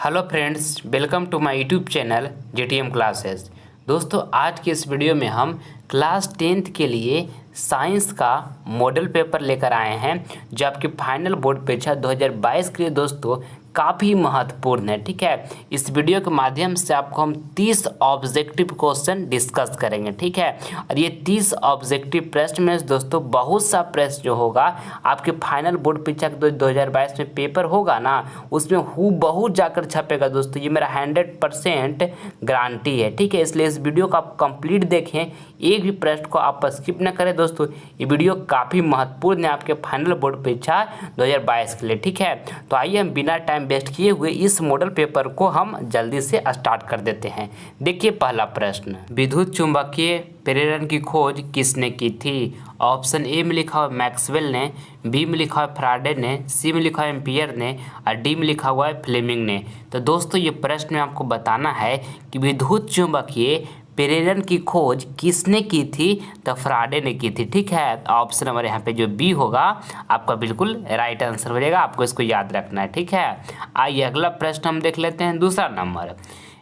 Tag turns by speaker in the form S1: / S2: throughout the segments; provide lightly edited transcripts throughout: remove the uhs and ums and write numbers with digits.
S1: Hello friends, welcome to my YouTube channel GTM classes. दोस्तों, आज के इस वीडियो में हम क्लास 10th के लिए साइंस का मॉडल पेपर लेकर आए हैं, जो आपकी फाइनल बोर्ड परीक्षा 2022 के लिए दोस्तों काफ़ी महत्वपूर्ण है। ठीक है, इस वीडियो के माध्यम से आपको हम 30 ऑब्जेक्टिव क्वेश्चन डिस्कस करेंगे। ठीक है, और ये 30 ऑब्जेक्टिव प्रश्न में दोस्तों बहुत सा प्रश्न जो होगा आपके फाइनल बोर्ड परीक्षा 2022 में पेपर होगा ना, उसमें हूबहू जाकर छपेगा दोस्तों। ये मेरा 100% गारंटी है। ठीक है, इसलिए इस वीडियो को आप कंप्लीट देखें, एक भी प्रश्न को आप स्किप न करें दोस्तों। ये वीडियो काफ़ी महत्वपूर्ण है आपके फाइनल बोर्ड परीक्षा 2022 के लिए। ठीक है, तो आइए हम बिना टाइम वेस्ट किए हुए इस मॉडल पेपर को हम जल्दी से स्टार्ट कर देते हैं। देखिए पहला प्रश्न, विद्युत चुंबकीय प्रेरण की खोज किसने की थी? ऑप्शन ए में लिखा हुआ मैक्सवेल ने, बी में लिखा हुआ फ्राडे ने, सी में लिखा हुआ एम्पियर ने और डी में लिखा हुआ है फ्लेमिंग ने। तो दोस्तों ये प्रश्न में आपको बताना है कि विद्युत चुंबकीय प्रेरण की खोज किसने की थी? तो फ्राडे ने की थी। ठीक है, ऑप्शन नंबर यहाँ पे जो बी होगा आपका बिल्कुल राइट आंसर हो जाएगा। आपको इसको याद रखना है। ठीक है, आइए अगला प्रश्न हम देख लेते हैं। दूसरा नंबर,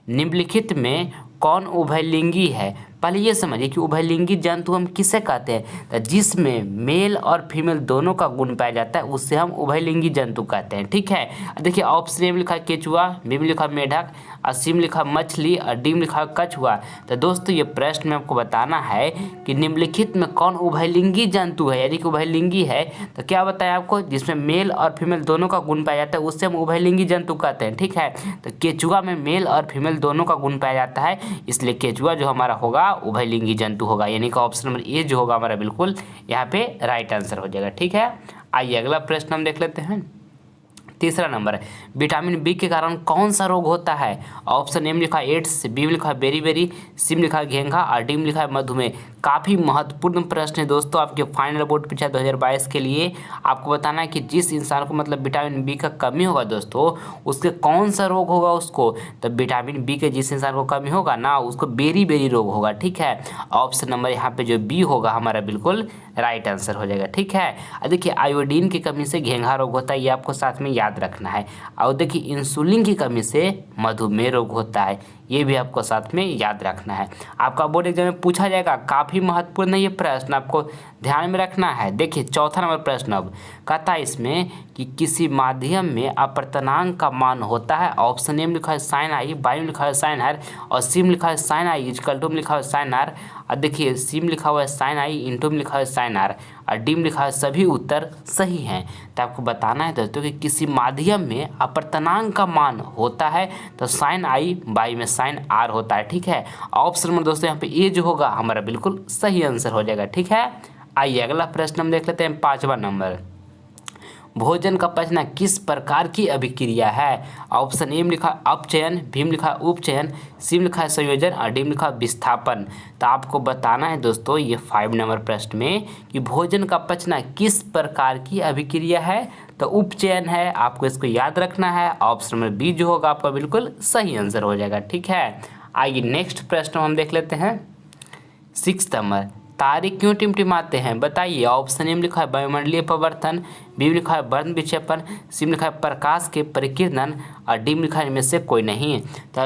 S1: निम्नलिखित में कौन उभयलिंगी है? पहले ये समझिए कि उभयलिंगी जंतु हम किसे कहते हैं, तो जिसमें मेल और फीमेल दोनों का गुण पाया जाता है उससे हम उभयलिंगी जंतु कहते हैं। ठीक है, देखिए ऑप्शन ए में लिखा है केचुआ, बी में लिखा मेढक और सी में लिखा मछली और डी में लिखा कछुआ। तो दोस्तों ये प्रश्न में आपको बताना है कि निम्नलिखित में कौन उभयलिंगी जंतु है, यानी कि उभयलिंगी है। तो क्या बताया आपको, जिसमें मेल और फीमेल दोनों का गुण पाया जाता है उससे हम उभयलिंगी जंतु कहते हैं। ठीक है, तो केचुआ में मेल और फीमेल दोनों का गुण पाया जाता है, इसलिए केचुआ जो हमारा होगा उभयलिंगी जंतु होगा, यानी कि ऑप्शन नंबर ए जो होगा हमारा बिल्कुल यहाँ पे राइट आंसर हो जाएगा। ठीक है, आइए अगला प्रश्न हम देख लेते हैं। तीसरा नंबर, विटामिन बी के कारण कौन सा रोग होता है? ऑप्शन ए में लिखा है एड्स, बी में लिखा है बेरी, सी में लिखा है घेंघा और डी में लिखा है मधुमेह। काफ़ी महत्वपूर्ण प्रश्न है दोस्तों आपके फाइनल बोर्ड परीक्षा 2022 के लिए। आपको बताना है कि जिस इंसान को मतलब विटामिन बी का कमी होगा दोस्तों, उसके कौन सा रोग होगा उसको। तो विटामिन बी के जिस इंसान को कमी होगा ना, उसको बेरी रोग होगा। ठीक है, ऑप्शन नंबर यहाँ पे जो बी होगा हमारा बिल्कुल राइट आंसर हो जाएगा। ठीक है, देखिए आयोडीन की कमी से घेंघा रोग होता है, ये आपको साथ में याद रखना है। और देखिए इंसुलिन की कमी से मधुमेह रोग होता है, ये भी आपको साथ में याद रखना है। आपका बोर्ड एग्जाम में पूछा जाएगा, काफ़ी महत्वपूर्ण है ये प्रश्न, आपको ध्यान में रखना है। देखिए चौथा नंबर प्रश्न अब कहता है इसमें कि किसी माध्यम में अपर्तनांक का मान होता है। ऑप्शन ए में लिखा है साइन आई, बी में लिखा है साइन आर और सी में लिखा है साइन आई इक्वल टू में लिखा है साइन आर। और देखिए सी में लिखा हुआ है साइन आई, इंटू में लिखा है साइन आर और डी में लिखा है सभी उत्तर सही हैं। तो आपको बताना है दोस्तों कि किसी माध्यम में अपर्तनांक का मान होता है, तो साइन आई बाई में साइन आर होता है। ठीक है, ऑप्शन नंबर दोस्तों यहाँ पे ए जो होगा हमारा बिल्कुल सही आंसर हो जाएगा। ठीक है, आइए अगला प्रश्न हम देख लेते हैं। पांचवा नंबर, भोजन का पचना किस प्रकार की अभिक्रिया है? ऑप्शन ए में लिखा है अपचयन, बी में लिखा है उपचयन, सी में लिखा है संयोजन और डी में लिखा है विस्थापन। तो आपको बताना है दोस्तों ये 5 नंबर प्रश्न में कि भोजन का पचना किस प्रकार की अभिक्रिया है, तो उपचयन है। आपको इसको याद रखना है। ऑप्शन नंबर बी जो होगा आपका बिल्कुल सही आंसर हो जाएगा। ठीक है, आइए नेक्स्ट प्रश्न हम देख लेते हैं। 6 नंबर, तारे क्यों टिमटिमाते हैं? बताइए। ऑप्शन ए में लिखा है वायुमंडलीय प्रवर्तन, बी में लिखा है वर्ण विक्षेपण, सी में लिखा है प्रकाश के परिकीर्णन और डी में लिखा है इनमें से कोई नहीं। तो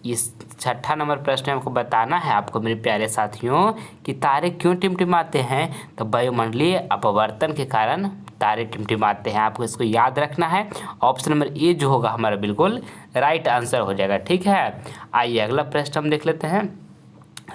S1: इस छठा नंबर प्रश्न में आपको बताना है आपको मेरे प्यारे साथियों कि तारे क्यों टिमटिमाते हैं, तो वायुमंडलीय अपवर्तन के कारण तारे टिमटिमाते हैं। आपको इसको याद रखना है। ऑप्शन नंबर ए जो होगा हमारा बिल्कुल राइट आंसर हो जाएगा। ठीक है, आइए अगला प्रश्न हम देख लेते हैं।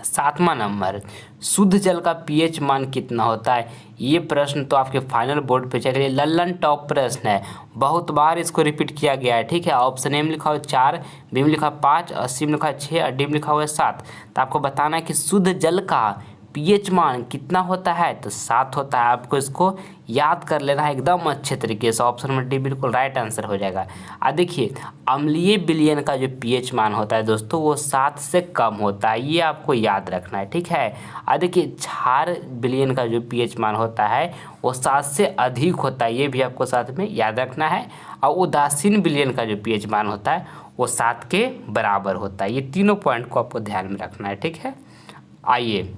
S1: 7वां नंबर, शुद्ध जल का पीएच मान कितना होता है? ये प्रश्न तो आपके फाइनल बोर्ड पे चलिए लल्लन टॉप प्रश्न है, बहुत बार इसको रिपीट किया गया है। ठीक है, ऑप्शन ए में लिखा हुआ है 4, बी में लिखा है 5 और सी में लिखा है 6 और डी में लिखा हुआ है 7। तो आपको बताना है कि शुद्ध जल का पीएच मान कितना होता है, तो 7 होता है। आपको इसको याद कर लेना है एकदम अच्छे तरीके से। ऑप्शन नंबर डी बिल्कुल राइट आंसर हो जाएगा। देखिए अम्लीय विलयन का जो पीएच मान होता है दोस्तों वो 7 से कम होता है, ये आपको याद रखना है। ठीक है, देखिए क्षार विलयन का जो पीएच मान होता है वो 7 से अधिक होता है, ये भी आपको साथ में याद रखना है। और उदासीन विलयन का जो पीएच मान होता है वो 7 के बराबर होता है। ये तीनों पॉइंट को आपको ध्यान में रखना है। ठीक है, आइए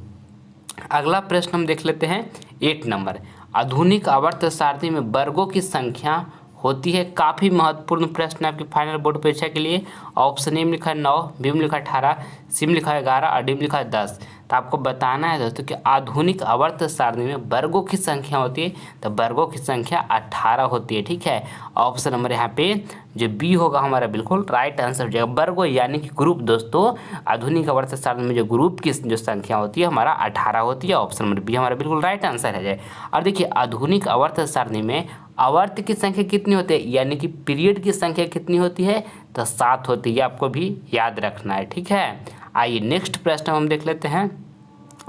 S1: अगला प्रश्न हम देख लेते हैं। 8 नंबर, आधुनिक आवर्त सारणी में वर्गों की संख्या होती है? काफ़ी महत्वपूर्ण प्रश्न है आपके फाइनल बोर्ड परीक्षा के लिए। ऑप्शन ए में लिखा है 9, बी में लिखा है 18, सी में लिखा है 11 और डी में लिखा है 10। तो आपको बताना है दोस्तों कि आधुनिक आवर्त सारणी में वर्गों की संख्या होती है, तो वर्गों की संख्या 18 होती है। ठीक है, ऑप्शन नंबर यहाँ पे जो बी होगा हमारा बिल्कुल राइट आंसर हो जाएगा। वर्गों यानी कि ग्रुप दोस्तों, आधुनिक आवर्त सारणी में जो ग्रुप की जो संख्या होती है हमारा 18 होती है। ऑप्शन नंबर बी हमारा बिल्कुल राइट आंसर है जाए। और देखिए आधुनिक आवर्त सारणी में आवर्त की संख्या कितनी होती है, यानी कि पीरियड की संख्या कितनी होती है, तो 7 होती है। आपको भी याद रखना है। ठीक है, आइए नेक्स्ट प्रश्न हम देख लेते हैं।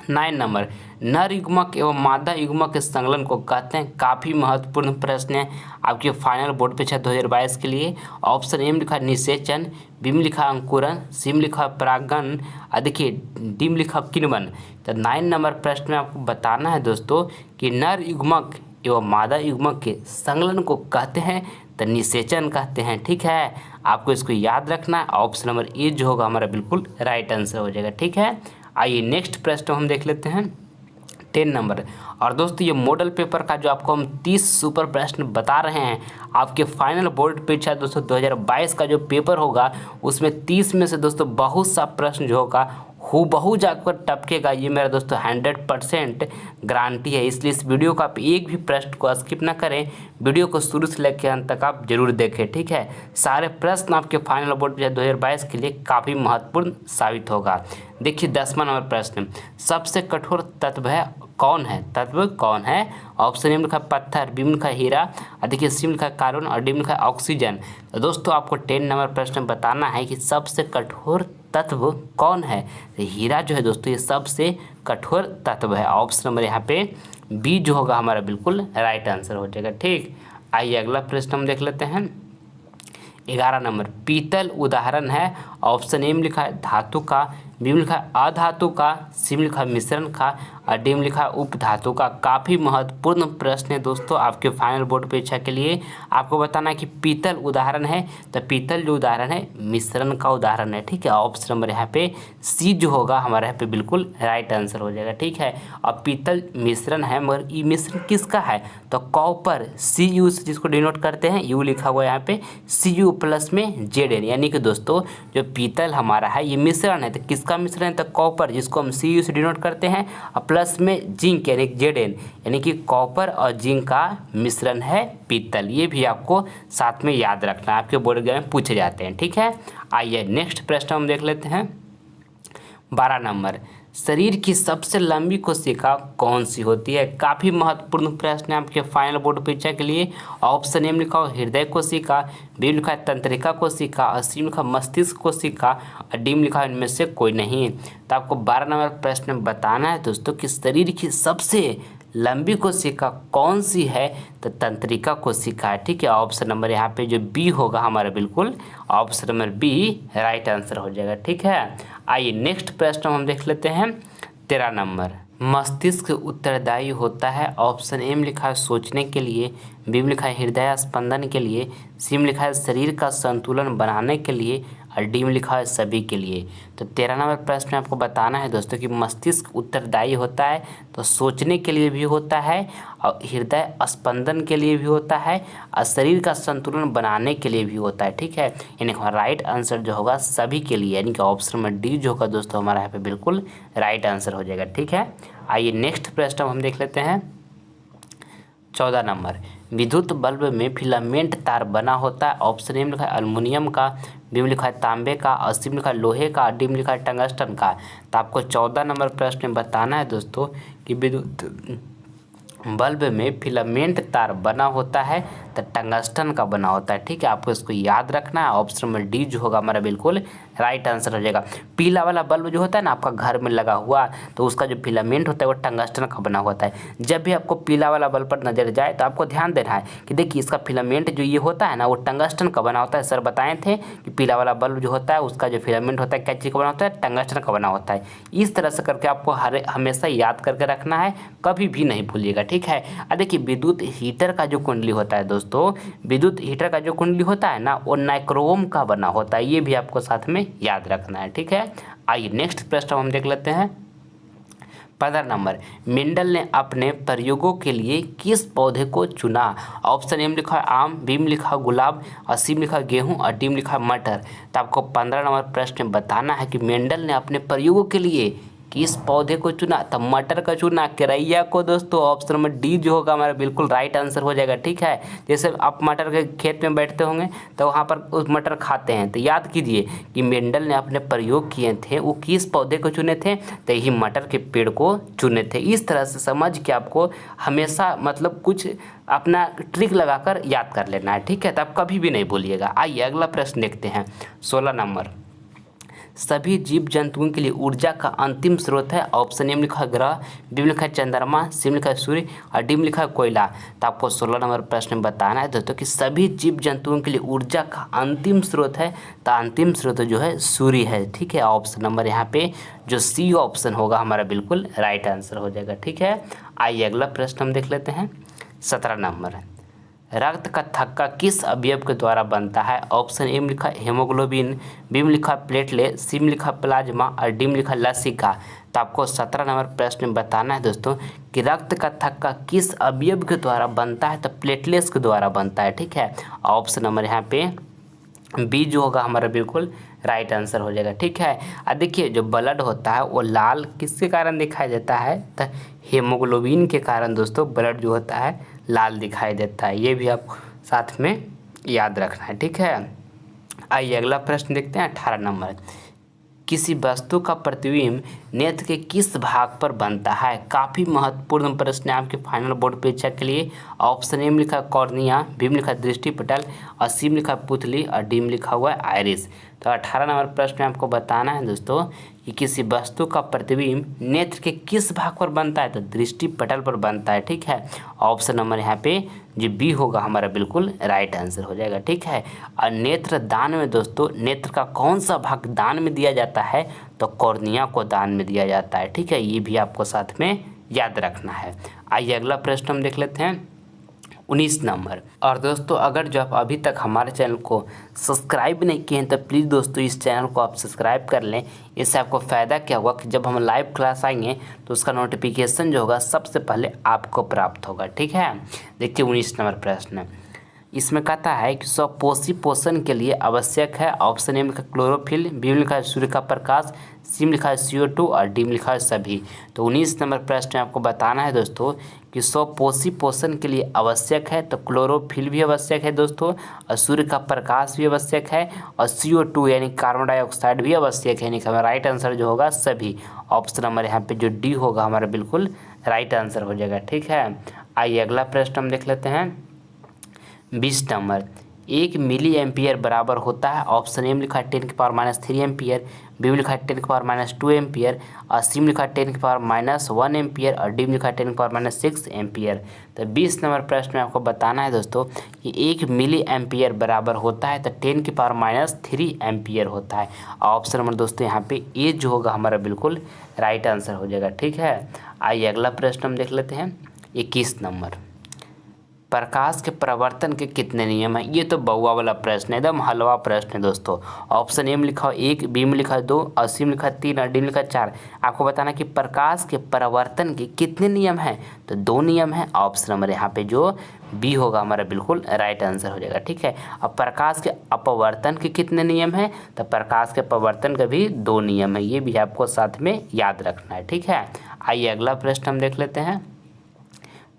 S1: 9 नंबर, नर युग्मक एवं मादा युग्मक के संकलन को कहते हैं? काफ़ी महत्वपूर्ण प्रश्न है आपके फाइनल बोर्ड परीक्षा 2022 के लिए। ऑप्शन ए में लिखा है निषेचन, बी में लिखा अंकुरन, सी में लिखा परागन, देखिए डी में लिखा किण्वन। तो 9 नंबर प्रश्न में आपको बताना है दोस्तों कि नर युग्मक एवं मादा युग्मक के संकलन को कहते हैं, तो निषेचन कहते हैं। ठीक है, आपको इसको याद रखना है। ऑप्शन नंबर ए जो होगा हमारा बिल्कुल राइट आंसर हो जाएगा। ठीक है, आइए नेक्स्ट प्रश्न हम देख लेते हैं 10 नंबर। और दोस्तों ये मॉडल पेपर का जो आपको हम 30 सुपर प्रश्न बता रहे हैं, आपके फाइनल बोर्ड परीक्षा दोस्तों 2022 का जो पेपर होगा उसमें 30 में से दोस्तों बहुत सा प्रश्न जो होगा हूबहू जाकर टपकेगा। ये मेरा दोस्तों 100% गारंटी है। इसलिए इस वीडियो का आप एक भी प्रश्न को स्किप ना करें, वीडियो को शुरू से लेकर अंत तक आप जरूर देखें। ठीक है, सारे प्रश्न आपके फाइनल बोर्ड परीक्षा 2022 के लिए काफ़ी महत्वपूर्ण साबित होगा। देखिए 10वां नंबर प्रश्न, सबसे कठोर तत्व है कौन है? तत्व कौन है? ऑप्शन ए में लिखा पत्थर, बी में लिखा हीरा, देखिए सी में लिखा कार्बन और डी में लिखा ऑक्सीजन। तो दोस्तों आपको 10 नंबर प्रश्न बताना है कि सबसे कठोर तत्व कौन है। तो हीरा जो है दोस्तों ये सबसे कठोर तत्व है। ऑप्शन नंबर यहाँ पे बी जो होगा हमारा बिल्कुल राइट आंसर हो जाएगा। ठीक, आइए अगला प्रश्न हम देख लेते हैं। 11 नंबर, पीतल उदाहरण है? ऑप्शन ए में लिखा है धातु का, बी में लिखा है अधातु का, सी में लिखा है मिश्रण का और डी में लिखा है उपधातु का। काफ़ी महत्वपूर्ण प्रश्न है दोस्तों आपके फाइनल बोर्ड परीक्षा के लिए। आपको बताना है कि पीतल उदाहरण है, तो पीतल जो उदाहरण है मिश्रण का उदाहरण है। ठीक है, ऑप्शन नंबर यहाँ पे सी जो होगा हमारे यहाँ पे बिल्कुल राइट आंसर हो जाएगा। ठीक है, अब पीतल मिश्रण है, मगर ये मिश्रण किसका है? तो कॉपर, सी यू जिसको डिनोट करते हैं, यू लिखा हुआ है यहाँ पे, सी यू प्लस में जेड एन। यानी कि दोस्तों जो पीतल हमारा है ये मिश्रण है, तो किसका मिश्रण है? तो कॉपर, जिसको हम सी यू से डिनोट करते हैं, और प्लस में जिंक यानी जेड एन, यानी कि कॉपर और जिंक का मिश्रण है पीतल। ये भी आपको साथ में याद रखना है, आपके बोर्ड एग्जाम में पूछे जाते हैं। ठीक है, आइए नेक्स्ट प्रश्न हम देख लेते हैं। 12 नंबर, शरीर की सबसे लंबी कोशिका कौन सी होती है? काफ़ी महत्वपूर्ण प्रश्न है आपके फाइनल बोर्ड परीक्षा के लिए। ऑप्शन ए में लिखा हो हृदय कोशिका, बी में लिखा है तंत्रिका कोशिका और सी में लिखा मस्तिष्क कोशिका और डी में लिखा है इनमें से कोई नहीं। तो आपको 12 नंबर प्रश्न में बताना है दोस्तों कि शरीर की सबसे लंबी कोशिका कौन सी है? तो तंत्रिका कोशिका है। ठीक है, ऑप्शन नंबर यहाँ पे जो बी होगा हमारा बिल्कुल option number B right answer हो जाएगा। ठीक है, आइए नेक्स्ट प्रश्न हम देख लेते हैं। 13 नंबर, मस्तिष्क उत्तरदायी होता है? ऑप्शन ए में लिखा है सोचने के लिए, बी में लिखा है हृदय स्पंदन के लिए, सी में लिखा है शरीर का संतुलन बनाने के लिए और डी में लिखा है सभी के लिए। तो 13 नंबर प्रश्न में आपको बताना है दोस्तों कि मस्तिष्क उत्तरदायी होता है, तो सोचने के लिए भी होता है और हृदय स्पंदन के लिए भी होता है और शरीर का संतुलन बनाने के लिए भी होता है। ठीक है, यानी हमारा राइट आंसर जो होगा सभी के लिए, यानी कि ऑप्शन नंबर डी जो होगा दोस्तों हमारा यहाँ पे बिल्कुल राइट आंसर हो जाएगा। ठीक है, आइए नेक्स्ट प्रश्न हम देख लेते हैं। 14 नंबर, विद्युत बल्ब में फिलामेंट तार बना होता है? ऑप्शन ए में लिखा है एल्युमिनियम का, बी में लिखा है तांबे का और सी में लिखा है लोहे का, डी में लिखा है टंगस्टन का। तो आपको 14 नंबर प्रश्न में बताना है दोस्तों कि विद्युत बल्ब में फिलामेंट तार बना होता है तो टंगस्टन का बना होता है। ठीक है, आपको इसको याद रखना है। ऑप्शन नंबर डी जो होगा हमारा बिल्कुल राइट आंसर हो जाएगा। पीला वाला बल्ब जो होता है ना आपका घर में लगा हुआ, तो उसका जो फिलामेंट होता है वो टंगस्टन का बना होता है। जब भी आपको पीला वाला बल्ब पर नजर जाए तो आपको ध्यान देना है कि देखिए इसका फिलामेंट जो ये होता है ना वो टंगस्टन का बना होता है। सर बताए थे कि पीला वाला बल्ब जो होता है उसका जो फिलामेंट होता है क्या चीज़ का बना होता है? टंगस्टन का बना होता है। इस तरह से करके आपको हमेशा याद करके रखना है, कभी भी नहीं भूलिएगा। ठीक है, देखिए विद्युत हीटर का जो कुंडली होता है दोस्तों, विद्युत हीटर का जो कुंडली होता है ना वो नाइक्रोम का बना होता है। ये भी आपको साथ में याद रखना है। ठीक है, आइए नेक्स्ट प्रश्न हम देख लेते हैं। 15 नंबर, मेंडल ने अपने प्रयोगों के लिए किस पौधे को चुना? ऑप्शन ए में लिखा है आम, बी में लिखा है गुलाब, और सी में लिखा है गेहूं, और डी में लिखा है मटर। तो आपको 15 नंबर प्रश्न में बताना है कि मेंडल ने अपने प्रयोगों के लिए किस पौधे को चुना? तो मटर का चुना, केरैया को दोस्तों। ऑप्शन नंबर डी जो होगा हमारा बिल्कुल राइट आंसर हो जाएगा। ठीक है, जैसे आप मटर के खेत में बैठते होंगे तो वहाँ पर उस मटर खाते हैं, तो याद कीजिए कि मेंडल ने अपने प्रयोग किए थे वो किस पौधे को चुने थे? तो यही मटर के पेड़ को चुने थे। इस तरह से समझ के आपको हमेशा मतलब कुछ अपना ट्रिक लगाकर याद कर लेना है। ठीक है, तो आप कभी भी नहीं भूलिएगा। आइए अगला प्रश्न देखते हैं। 16 नंबर, सभी जीव जंतुओं के लिए ऊर्जा का अंतिम स्रोत है। ऑप्शन ए में लिखा है ग्रह, बी में लिखा है चंद्रमा, सी में लिखा है सूर्य, और डी में लिखा है कोयला। तो आपको 16 नंबर प्रश्न में बताना है दोस्तों कि सभी जीव जंतुओं के लिए ऊर्जा का अंतिम स्रोत है, तो अंतिम स्रोत जो है सूर्य है। ठीक है, ऑप्शन नंबर यहाँ पे जो सी ऑप्शन होगा हमारा बिल्कुल राइट आंसर हो जाएगा। ठीक है, आइए अगला प्रश्न हम देख लेते हैं। 17 नंबर, रक्त का थक्का किस अवयव के द्वारा बनता है? ऑप्शन ए में लिखा है हेमोग्लोबिन, बी में लिखा है प्लेटलेट, सी में लिखा है प्लाज्मा, और डी में लिखा है लसिका। तो आपको 17 नंबर प्रश्न में बताना है दोस्तों कि रक्त का थक्का किस अवयव के द्वारा बनता है? तो प्लेटलेट्स के द्वारा बनता है। ठीक है, ऑप्शन नंबर यहाँ पे बी जो होगा हमारा बिल्कुल राइट आंसर हो जाएगा। ठीक है, अब देखिए जो ब्लड होता है वो लाल किसके कारण दिखाई देता है? तो हेमोग्लोबिन के कारण दोस्तों ब्लड जो होता है लाल दिखाई देता है। ये भी आपको साथ में याद रखना है। ठीक है, आइए अगला प्रश्न देखते हैं। 18 नंबर, किसी वस्तु का प्रतिबिंब नेत्र के किस भाग पर बनता है? काफ़ी महत्वपूर्ण प्रश्न है आपके फाइनल बोर्ड परीक्षा के लिए। ऑप्शन ए में लिखा है कॉर्निया, बी में लिखा है दृष्टिपटल, और सी में लिखा है पुतली, और डी में लिखा हुआ है आइरिस। तो 18 नंबर प्रश्न में आपको बताना है दोस्तों कि किसी वस्तु का प्रतिबिंब नेत्र के किस भाग पर बनता है? तो दृष्टिपटल पर बनता है। ठीक है, ऑप्शन नंबर यहाँ पे जो बी होगा हमारा बिल्कुल राइट आंसर हो जाएगा। ठीक है, और नेत्र दान में दोस्तों नेत्र का कौन सा भाग दान में दिया जाता है? तो कॉर्निया को दान में दिया जाता है। ठीक है, ये भी आपको साथ में याद रखना है। आइए अगला प्रश्न हम देख लेते हैं। 19 नंबर, और दोस्तों अगर जो आप अभी तक हमारे चैनल को सब्सक्राइब नहीं किए हैं तो प्लीज़ दोस्तों इस चैनल को आप सब्सक्राइब कर लें। इससे आपको फ़ायदा क्या होगा कि जब हम लाइव क्लास आएंगे तो उसका नोटिफिकेशन जो होगा सबसे पहले आपको प्राप्त होगा। ठीक है, देखिए 19 नंबर प्रश्न इसमें कहता है कि स्वपोषी पोषण के लिए आवश्यक है। ऑप्शन ए में लिखा क्लोरोफिल, बी में लिखा है सूर्य का प्रकाश, सी में लिखा है CO2, और डी में लिखा है सभी। तो 19 नंबर प्रश्न में आपको बताना है दोस्तों कि स्वपोषी पोषण के लिए आवश्यक है, तो क्लोरोफिल भी आवश्यक है दोस्तों, और सूर्य का प्रकाश भी आवश्यक है, और CO2 यानी कार्बन डाइऑक्साइड भी आवश्यक है। यानी कि हमारा राइट आंसर जो होगा सभी। ऑप्शन नंबर यहाँ पे जो डी होगा हमारा बिल्कुल राइट आंसर हो जाएगा। ठीक है, आइए अगला प्रश्न हम देख लेते हैं। 20 नंबर, 1 मिली एम्पियर बराबर होता है। ऑप्शन ए में लिखा है 10⁻³ एम्पियर, बी में लिखा है 10⁻² एम्पियर, और सी में लिखा है 10⁻1 एम्पियर, और डी में लिखा है 10⁻6 एम्पियर। तो 20 नंबर प्रश्न में आपको बताना है दोस्तों कि 1 मिली एम्पियर बराबर होता है तो 10⁻³ एम्पियर होता है। ऑप्शन नंबर दोस्तों यहाँ पे ए जो होगा हमारा बिल्कुल राइट आंसर हो जाएगा। ठीक है, आइए अगला प्रश्न हम देख लेते हैं। 21 नंबर, प्रकाश के प्रवर्तन के कितने नियम हैं? ये तो बउआ वाला प्रश्न है, एकदम हलवा प्रश्न है दोस्तों। ऑप्शन ए में लिखा है 1, बी में लिखा है 2, और सी में लिखा है 3, और डी में लिखा है 4। आपको बताना कि प्रकाश के प्रवर्तन के कितने नियम हैं? तो 2 नियम हैं। ऑप्शन नंबर यहाँ पे जो बी होगा हमारा बिल्कुल राइट आंसर हो जाएगा। ठीक है, अब प्रकाश के अपवर्तन के कितने नियम हैं? तो प्रकाश के अपवर्तन के भी 2 नियम है। ये भी आपको साथ में याद रखना है। ठीक है, आइए अगला प्रश्न हम देख लेते हैं।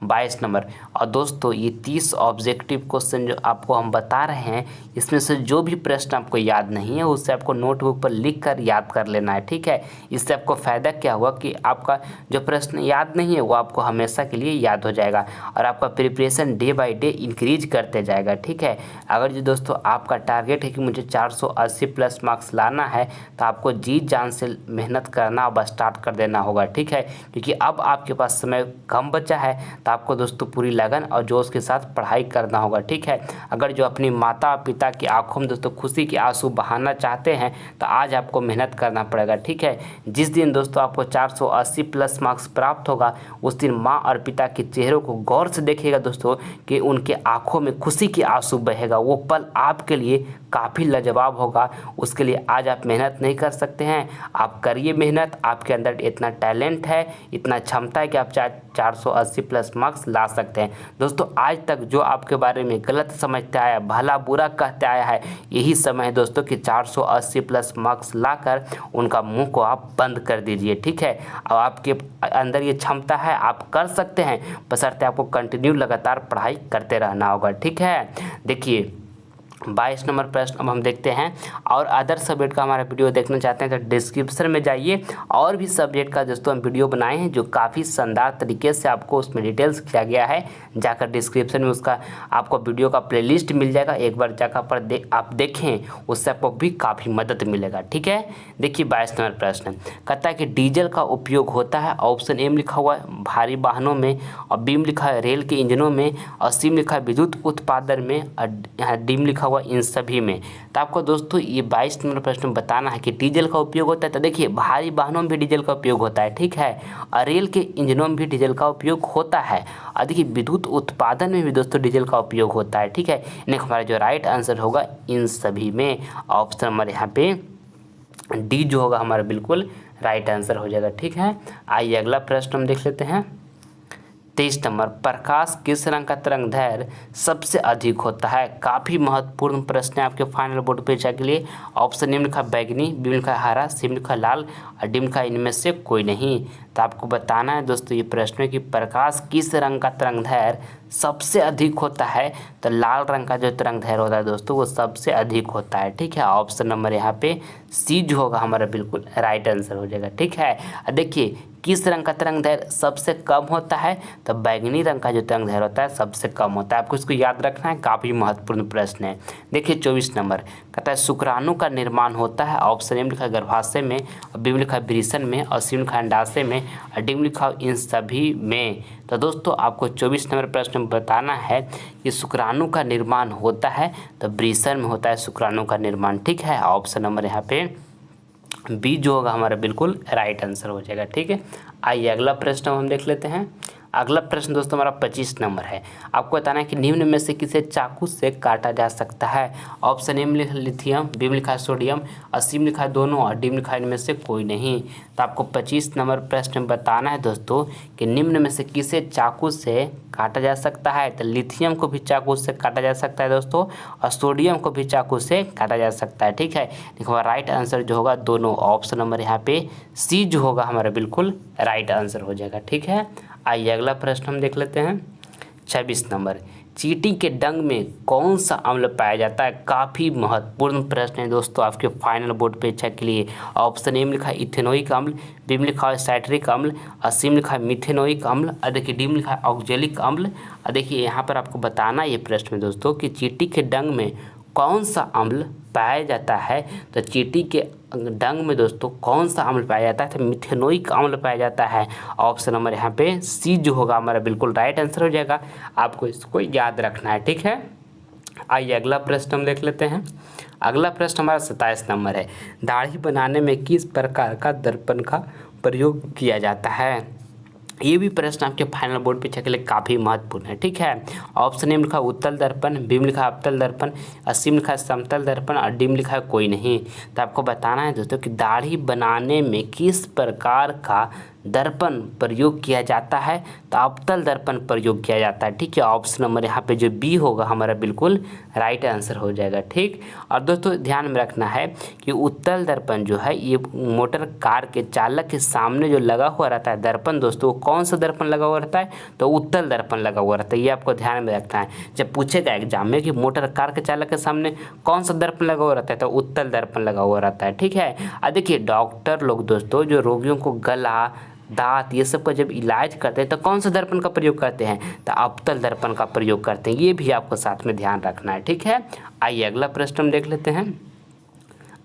S1: 22 नंबर, और दोस्तों ये 30 ऑब्जेक्टिव क्वेश्चन जो आपको हम बता रहे हैं इसमें से जो भी प्रश्न आपको याद नहीं है उससे आपको नोटबुक पर लिख कर याद कर लेना है। ठीक है, इससे आपको फ़ायदा क्या हुआ कि आपका जो प्रश्न याद नहीं है वो आपको हमेशा के लिए याद हो जाएगा और आपका preparation day by day increase करते जाएगा। ठीक है, अगर जो दोस्तों आपका टारगेट है कि मुझे 480 प्लस मार्क्स लाना है तो आपको जी जान से मेहनत करना अब स्टार्ट कर देना होगा। ठीक है, क्योंकि अब आपके पास समय कम बचा है तो आपको दोस्तों पूरी लगन और जोश के साथ पढ़ाई करना होगा, ठीक है। अगर जो अपनी माता पिता की आंखों में दोस्तों खुशी के आंसू बहाना चाहते हैं तो आज आपको मेहनत करना पड़ेगा, ठीक है। जिस दिन दोस्तों आपको 480 प्लस मार्क्स प्राप्त होगा उस दिन माँ और पिता के चेहरों को गौर से देखिएगा दोस्तों कि उनके आंखों में खुशी की आंसू बहेगा। वो पल आपके लिए काफ़ी लाजवाब होगा। उसके लिए आज आप मेहनत नहीं कर सकते हैं, आप करिए मेहनत। आपके अंदर इतना टैलेंट है, इतना क्षमता है कि आप 480 प्लस मार्क्स ला सकते हैं। दोस्तों आज तक जो आपके बारे में गलत समझते आया, भला बुरा कहते आया है, यही समय है दोस्तों कि 480 प्लस मार्क्स लाकर उनका मुंह को आप बंद कर दीजिए, ठीक है। अब आपके अंदर ये क्षमता है, आप कर सकते हैं, बशर्ते आपको कंटिन्यू लगातार पढ़ाई करते रहना होगा, ठीक है। देखिए 22 नंबर प्रश्न अब हम देखते हैं। और अदर सब्जेक्ट का हमारा वीडियो देखना चाहते हैं तो डिस्क्रिप्शन में जाइए, और भी सब्जेक्ट का दोस्तों हम वीडियो बनाए हैं जो काफ़ी शानदार तरीके से आपको उसमें डिटेल्स किया गया है। जाकर डिस्क्रिप्शन में उसका आपको वीडियो का प्लेलिस्ट मिल जाएगा, एक बार जाकर पर आप देखें, उससे आपको भी काफ़ी मदद मिलेगा, ठीक है। देखिए 22 नंबर प्रश्न कहता है कि डीजल का उपयोग होता है, ऑप्शन एम लिखा हुआ है भारी वाहनों में, और बीम लिखा है रेल के इंजनों में, और सीम लिखा है विद्युत उत्पादन में, और यहाँ डीम लिखा इन सभी में। तो आपको दोस्तों ये 22 नंबर प्रश्न में बताना है कि डीजल का उपयोग होता है। तो देखिए भारी वाहनों में भी डीजल का उपयोग होता है, ठीक है, और रेल के इंजनों में भी डीजल का उपयोग होता है, और देखिए विद्युत उत्पादन में भी दोस्तों डीजल का उपयोग होता है, ठीक है। इन्हें हमारा जो राइट आंसर होगा इन सभी में, ऑप्शन हमारे यहाँ पे डी जो होगा हमारा बिल्कुल राइट आंसर हो जाएगा, ठीक है। आइए अगला प्रश्न हम देख लेते हैं। 23 नंबर प्रकाश किस रंग का तरंगदैर्घ्य सबसे अधिक होता है? काफ़ी महत्वपूर्ण प्रश्न है आपके फाइनल बोर्ड परीक्षा के लिए। ऑप्शन ए लिखा बैगनी, बी लिखा हरा, सी लिखा लाल, और डी लिखा इनमें से कोई नहीं। तो आपको बताना है दोस्तों ये प्रश्न है कि प्रकाश किस रंग का तरंगदैर्घ्य सबसे अधिक होता है। तो लाल रंग का जो तरंगदैर्घ्य होता है दोस्तों वो सबसे अधिक होता है, ठीक है। ऑप्शन नंबर यहाँ पे सी जो होगा हमारा बिल्कुल राइट आंसर हो जाएगा, ठीक है। देखिए किस रंग का तरंगदैर्घ्य सबसे कम होता है? तो बैगनी रंग का जो तरंगदैर्घ्य होता है सबसे कम होता है। आपको इसको याद रखना है, काफ़ी महत्वपूर्ण प्रश्न है। देखिए 24 नंबर कहता है शुक्राणु का निर्माण होता है। ऑप्शन ए लिखा गर्भाशय में, और बी लिखा वृषण में, और सी लिखा अंडाशय में, और डी लिखा इन सभी में। तो दोस्तों आपको 24 नंबर प्रश्न में बताना है कि शुक्राणु का निर्माण होता है तो वृषण में होता है शुक्राणु का निर्माण, ठीक है। ऑप्शन नंबर यहाँ पे बी जो होगा हमारा बिल्कुल राइट आंसर हो जाएगा, ठीक है। आइए अगला प्रश्न हम देख लेते हैं। अगला प्रश्न दोस्तों हमारा 25 नंबर है। आपको बताना है कि निम्न में से किसे चाकू से काटा जा सकता है। ऑप्शन ए में लिखा लिथियम, बी में लिखा है सोडियम, और सी में लिखा है दोनों, और डी में लिखा है इनमें से कोई नहीं। तो आपको 25 नंबर प्रश्न में बताना है दोस्तों कि निम्न में से किसे चाकू से काटा जा सकता है। तो लिथियम को भी चाकू से काटा जा सकता है दोस्तों, और सोडियम को भी चाकू से काटा जा सकता है, ठीक है। देखो राइट आंसर जो होगा दोनों, ऑप्शन नंबर यहाँ पे सी जो होगा हमारा बिल्कुल राइट आंसर हो जाएगा, ठीक है। आइए अगला प्रश्न हम देख लेते हैं। 26 नंबर चींटी के डंक में कौन सा अम्ल पाया जाता है? काफ़ी महत्वपूर्ण प्रश्न है दोस्तों आपके फाइनल बोर्ड परीक्षा के लिए। ऑप्शन ए में लिखा है इथेनोइक अम्ल, बी में लिखा है साइट्रिक अम्ल, और सी में लिखा है मिथेनोइक अम्ल, और देखिए डी में लिखा है ऑक्जेलिक अम्ल। और देखिए यहाँ पर आपको बताना ये प्रश्न में दोस्तों कि चींटी के डंक में कौन सा अम्ल पाया जाता है। तो चींटी के डंक में दोस्तों कौन सा अम्ल पाया जाता है? तो मिथेनोइक अम्ल पाया जाता है। ऑप्शन नंबर यहाँ पे सी जो होगा हमारा बिल्कुल राइट आंसर हो जाएगा। आपको इसको याद रखना है, ठीक है। आइए अगला प्रश्न हम देख लेते हैं। अगला प्रश्न हमारा 27 नंबर है। दाढ़ी बनाने में किस प्रकार का दर्पण का प्रयोग किया जाता है? ये भी प्रश्न आपके फाइनल बोर्ड परीक्षा के लिए काफ़ी महत्वपूर्ण है, ठीक है। ऑप्शन ए में लिखा उत्तल दर्पण, बी में लिखा अवतल दर्पण, और सी में लिखा समतल दर्पण, और डी में लिखा है कोई नहीं। तो आपको बताना है दोस्तों कि दाढ़ी बनाने में किस प्रकार का दर्पण प्रयोग किया जाता है। तो अवतल दर्पण प्रयोग किया जाता है, ठीक है। ऑप्शन नंबर यहाँ पे जो बी होगा हमारा बिल्कुल राइट आंसर हो जाएगा, ठीक। और दोस्तों ध्यान में रखना है कि उत्तल दर्पण जो है ये मोटर कार के चालक के सामने जो लगा हुआ रहता है दर्पण दोस्तों, वो कौन सा दर्पण लगा हुआ रहता है? तो उत्तल दर्पण लगा हुआ रहता है। ये आपको ध्यान में रखना है। जब पूछेगा एग्जाम में कि मोटर कार के चालक के सामने कौन सा दर्पण लगा हुआ रहता है, तो उत्तल दर्पण लगा हुआ रहता है, ठीक है। और देखिए डॉक्टर लोग दोस्तों जो रोगियों को गला दांत ये सब का जब इलाज करते हैं तो कौन सा दर्पण का प्रयोग करते हैं? तो अवतल दर्पण का प्रयोग करते हैं। ये भी आपको साथ में ध्यान रखना है, ठीक है। आइए अगला प्रश्न हम देख लेते हैं।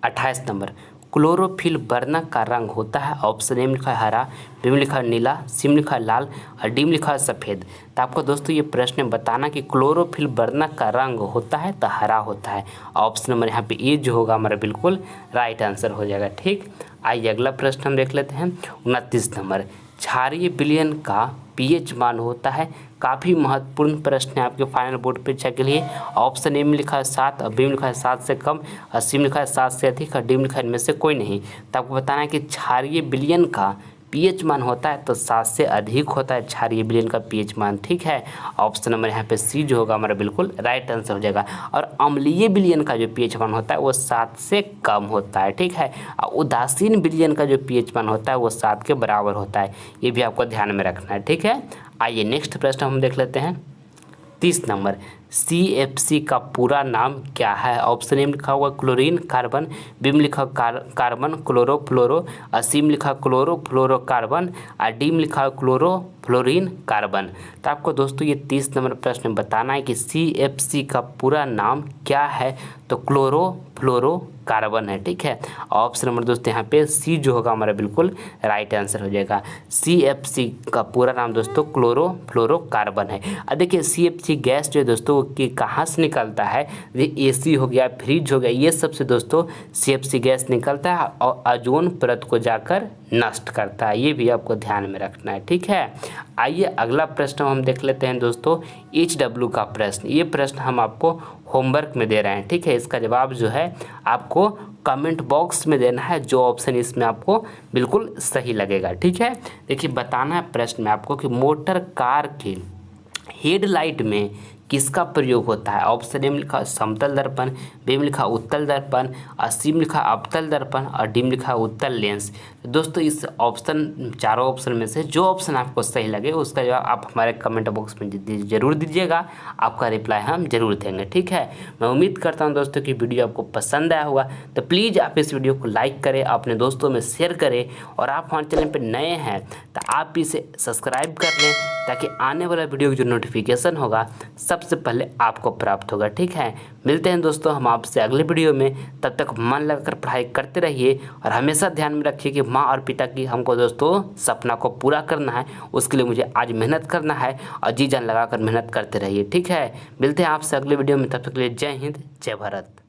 S1: 28 नंबर क्लोरोफिल वर्णक का रंग होता है। ऑप्शन ए में लिखा है हरा, बी में लिखा है नीला, सी में लिखा है लाल और डी में लिखा है सफ़ेद। तो आपको दोस्तों ये प्रश्न में बताना कि क्लोरोफिल वर्णक का रंग होता है तो हरा होता है। ऑप्शन नंबर यहाँ पे ए जो होगा हमारा बिल्कुल राइट आंसर हो जाएगा। ठीक, आइए अगला प्रश्न हम देख लेते हैं 29 नंबर। क्षारीय विलयन का पीएच मान होता है। काफ़ी महत्वपूर्ण प्रश्न है आपके फाइनल बोर्ड परीक्षा के लिए। ऑप्शन ए में लिखा है 7 और बी में लिखा है 7 से कम और सी में लिखा है 7 से अधिक और डी में लिखा है इनमें से कोई नहीं। तो आपको बताना है कि क्षारीय विलयन का पीएच मान होता है तो 7 से अधिक होता है क्षारीय विलयन का पीएच मान। ठीक है, ऑप्शन नंबर यहाँ पे सी जो होगा हमारा बिल्कुल राइट आंसर हो जाएगा। और अम्लीय विलयन का जो पीएच मान होता है वो 7 से कम होता है। ठीक है, और उदासीन विलयन का जो पीएच मान होता है वो 7 के बराबर होता है। ये भी आपको ध्यान में रखना है। ठीक है, आइए नेक्स्ट प्रश्न हम देख लेते हैं 30 नंबर। CFC का पूरा नाम क्या है। ऑप्शन ए में लिखा हुआ क्लोरीन कार्बन, बी में लिखा कार्बन क्लोरो फ्लोरो और सी में लिखा क्लोरो फ्लोरो कार्बन और डी में लिखा क्लोरो फ्लोरीन कार्बन। तो आपको दोस्तों ये 30 नंबर प्रश्न बताना है कि CFC का पूरा नाम क्या है। तो क्लोरो फ्लोरो कार्बन है। ठीक है, ऑप्शन नंबर दोस्तों यहाँ पे सी जो होगा हमारा बिल्कुल राइट आंसर हो जाएगा। CFC का पूरा नाम दोस्तों क्लोरो फ्लोरो कार्बन है। अब देखिए CFC गैस जो है दोस्तों कि कहाँ से निकलता है। ये AC हो गया, फ्रिज हो गया, ये सबसे दोस्तों CFC गैस निकलता है और ओजोन परत को जाकर नष्ट करता है। ये भी आपको ध्यान में रखना है। ठीक है, आइए अगला प्रश्न हम देख लेते हैं दोस्तों HW का प्रश्न। ये प्रश्न हम आपको होमवर्क में दे रहे हैं। ठीक है, इसका जवाब जो है आपको कमेंट बॉक्स में देना है, जो ऑप्शन इसमें आपको बिल्कुल सही लगेगा। ठीक है, देखिए बताना है प्रश्न में आपको कि मोटर कार के हेडलाइट में किसका प्रयोग होता है। ऑप्शन ए में लिखा समतल दर्पण, बी में लिखा उत्तल दर्पण और सी में लिखा अवतल दर्पण और डी में लिखा उत्तल लेंस। तो दोस्तों इस ऑप्शन चारों ऑप्शन में से जो ऑप्शन आपको सही लगे उसका जवाब आप हमारे कमेंट बॉक्स में जरूर दीजिएगा। आपका रिप्लाई हम जरूर देंगे। ठीक है, मैं उम्मीद करता हूँ दोस्तों कि वीडियो आपको पसंद आया होगा। तो प्लीज़ आप इस वीडियो को लाइक करें, अपने दोस्तों में शेयर करें और आप हमारे चैनल पर नए हैं तो आप इसे सब्सक्राइब कर लें ताकि आने वाला वीडियो की जो नोटिफिकेशन होगा सबसे पहले आपको प्राप्त होगा। ठीक है, मिलते हैं दोस्तों हम आपसे अगले वीडियो में। तब तक मन लगाकर पढ़ाई करते रहिए और हमेशा ध्यान में रखिए कि माँ और पिता की हमको दोस्तों सपना को पूरा करना है। उसके लिए मुझे आज मेहनत करना है और जी जान लगाकर मेहनत करते रहिए। ठीक है, मिलते हैं आपसे अगले वीडियो में। तब तक के लिए जय हिंद, जय भारत।